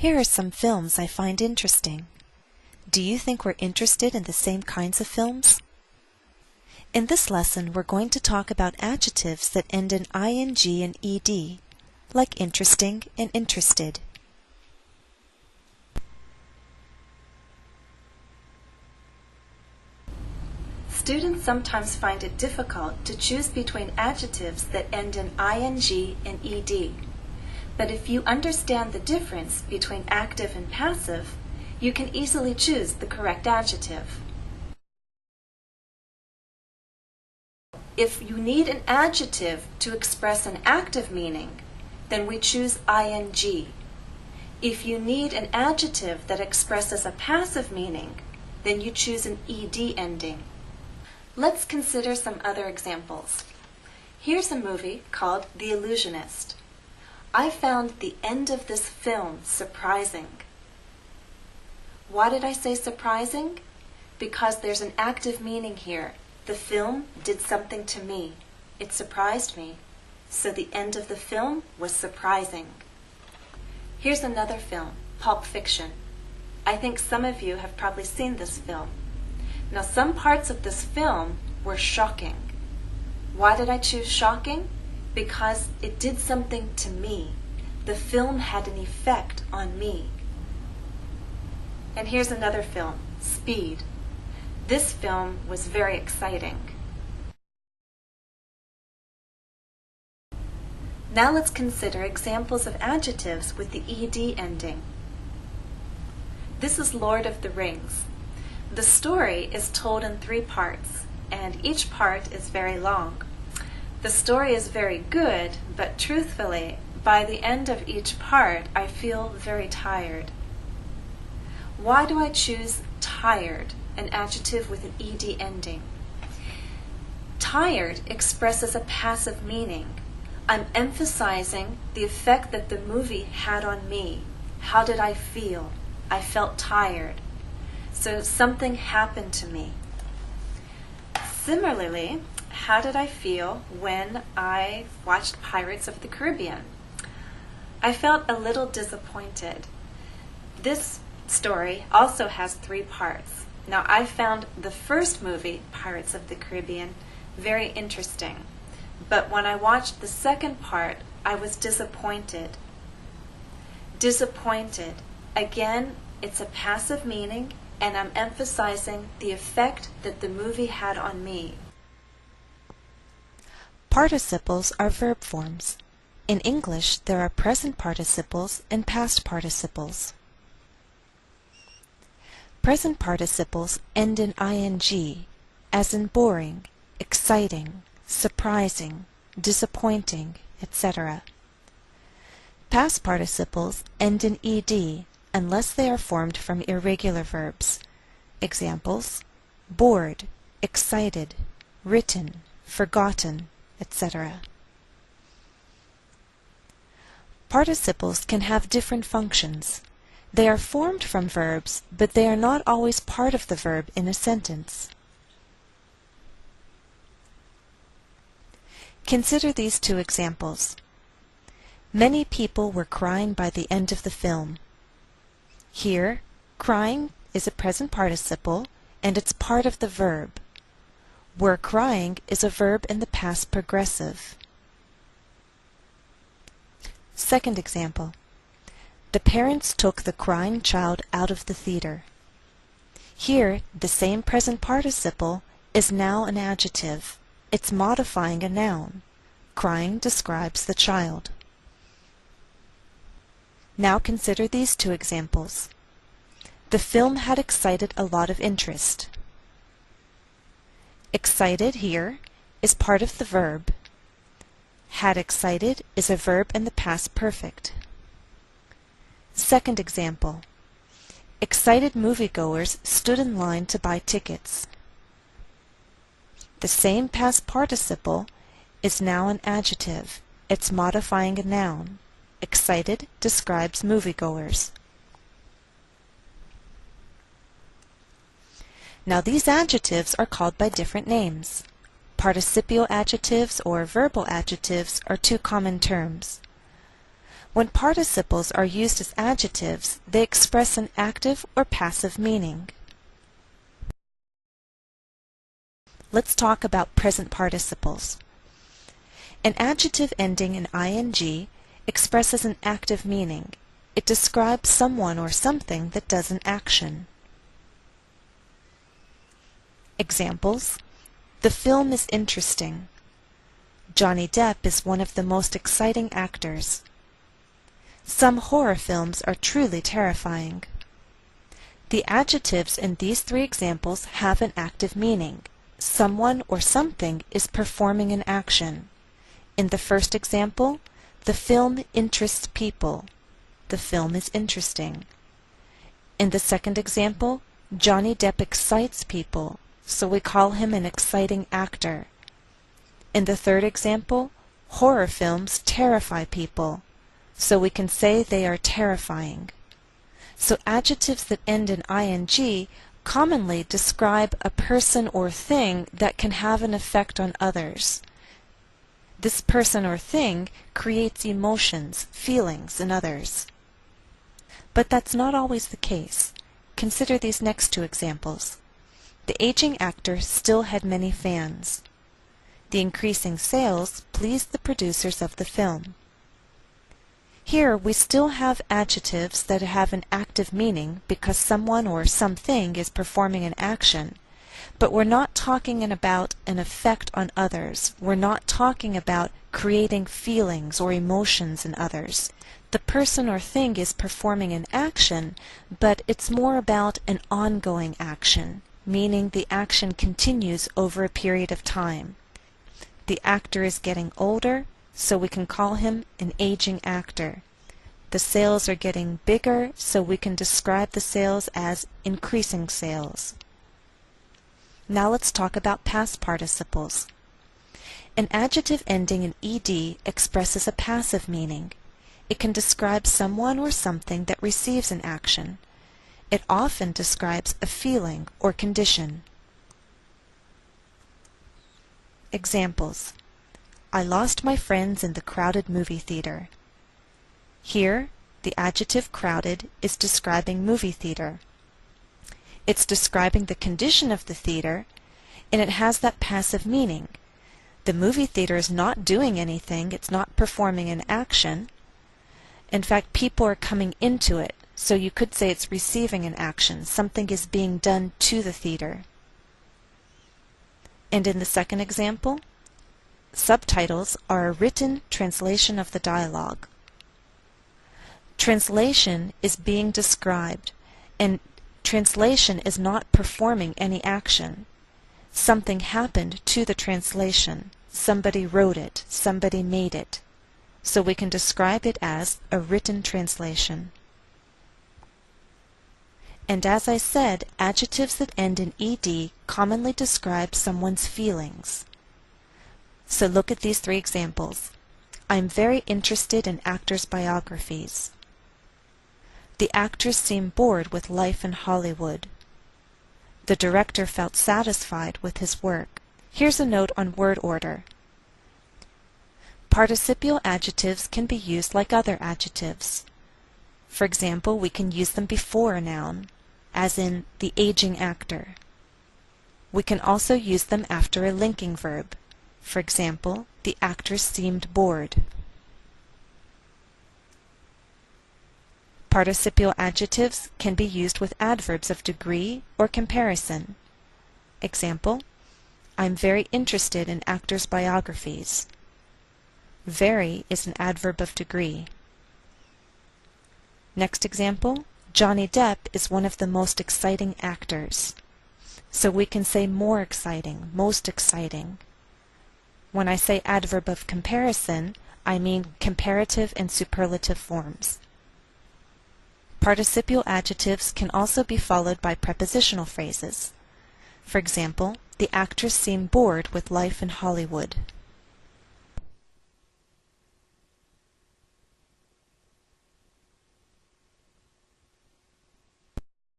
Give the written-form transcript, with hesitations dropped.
Here are some films I find interesting. Do you think we're interested in the same kinds of films? In this lesson, we're going to talk about adjectives that end in ing and ed, like interesting and interested. Students sometimes find it difficult to choose between adjectives that end in ing and ed. But if you understand the difference between active and passive, you can easily choose the correct adjective. If you need an adjective to express an active meaning, then we choose ing. If you need an adjective that expresses a passive meaning, then you choose an ed ending. Let's consider some other examples. Here's a movie called The Illusionist. I found the end of this film surprising. Why did I say surprising? Because there's an active meaning here. The film did something to me. It surprised me. So the end of the film was surprising. Here's another film, Pulp Fiction. I think some of you have probably seen this film. Now, some parts of this film were shocking. Why did I choose shocking? Because it did something to me. The film had an effect on me. And here's another film, Speed. This film was very exciting. Now let's consider examples of adjectives with the ed ending. This is Lord of the Rings. The story is told in 3 parts, and each part is very long. The story is very good, but truthfully, by the end of each part, I feel very tired. Why do I choose tired, an adjective with an ed ending? Tired expresses a passive meaning. I'm emphasizing the effect that the movie had on me. How did I feel? I felt tired. So something happened to me. Similarly, how did I feel when I watched Pirates of the Caribbean? I felt a little disappointed. This story also has 3 parts. Now, I found the first movie, Pirates of the Caribbean, very interesting. But when I watched the second part, I was disappointed. Disappointed. Again, it's a passive meaning, and I'm emphasizing the effect that the movie had on me. Participles are verb forms. In English, there are present participles and past participles. Present participles end in ing, as in boring, exciting, surprising, disappointing, etc. Past participles end in ed unless they are formed from irregular verbs. Examples: bored, excited, written, forgotten, etc. Participles can have different functions. They are formed from verbs, but they are not always part of the verb in a sentence. Consider these 2 examples. Many people were crying by the end of the film. Here, crying is a present participle, and it's part of the verb. Were crying is a verb in the past progressive. Second example. The parents took the crying child out of the theater. Here, the same present participle is now an adjective. It's modifying a noun. Crying describes the child. Now consider these 2 examples. The film had excited a lot of interest. Excited here is part of the verb. Had excited is a verb in the past perfect. Second example. Excited moviegoers stood in line to buy tickets. The same past participle is now an adjective. It's modifying a noun. Excited describes moviegoers. Now these adjectives are called by different names. Participial adjectives or verbal adjectives are 2 common terms. When participles are used as adjectives, they express an active or passive meaning. Let's talk about present participles. An adjective ending in ing expresses an active meaning. It describes someone or something that does an action. Examples: the film is interesting. Johnny Depp is one of the most exciting actors. Some horror films are truly terrifying. The adjectives in these three examples have an active meaning. Someone or something is performing an action. In the first example, the film interests people. The film is interesting. In the second example, Johnny Depp excites people, so we call him an exciting actor. In the third example, horror films terrify people, so we can say they are terrifying. So adjectives that end in ing commonly describe a person or thing that can have an effect on others. This person or thing creates emotions, feelings in others. But that's not always the case. Consider these next two examples. The aging actor still had many fans. The increasing sales pleased the producers of the film. Here we still have adjectives that have an active meaning because someone or something is performing an action, but we're not talking about an effect on others. We're not talking about creating feelings or emotions in others. The person or thing is performing an action, but it's more about an ongoing action, meaning the action continues over a period of time. The actor is getting older, so we can call him an aging actor. The sales are getting bigger, so we can describe the sales as increasing sales. Now let's talk about past participles. An adjective ending in ed expresses a passive meaning. It can describe someone or something that receives an action. It often describes a feeling or condition. Examples: I lost my friends in the crowded movie theater. Here, the adjective crowded is describing movie theater. It's describing the condition of the theater, and it has that passive meaning. The movie theater is not doing anything, it's not performing an action. In fact, people are coming into it, so you could say it's receiving an action. Something is being done to the theater. And in the second example, subtitles are a written translation of the dialogue. Translation is being described, and translation is not performing any action. Something happened to the translation. Somebody wrote it. Somebody made it. So we can describe it as a written translation. And as I said, adjectives that end in ed commonly describe someone's feelings. So look at these three examples. I'm very interested in actors' biographies. The actors seem bored with life in Hollywood. The director felt satisfied with his work. Here's a note on word order. Participial adjectives can be used like other adjectives. For example, we can use them before a noun, as in the aging actor. We can also use them after a linking verb. For example, the actors seemed bored. Participial adjectives can be used with adverbs of degree or comparison. Example: I'm very interested in actors' biographies. Very is an adverb of degree. Next example: Johnny Depp is one of the most exciting actors. So we can say more exciting, most exciting. When I say adverb of comparison, I mean comparative and superlative forms. Participial adjectives can also be followed by prepositional phrases. For example, the actress seemed bored with life in Hollywood.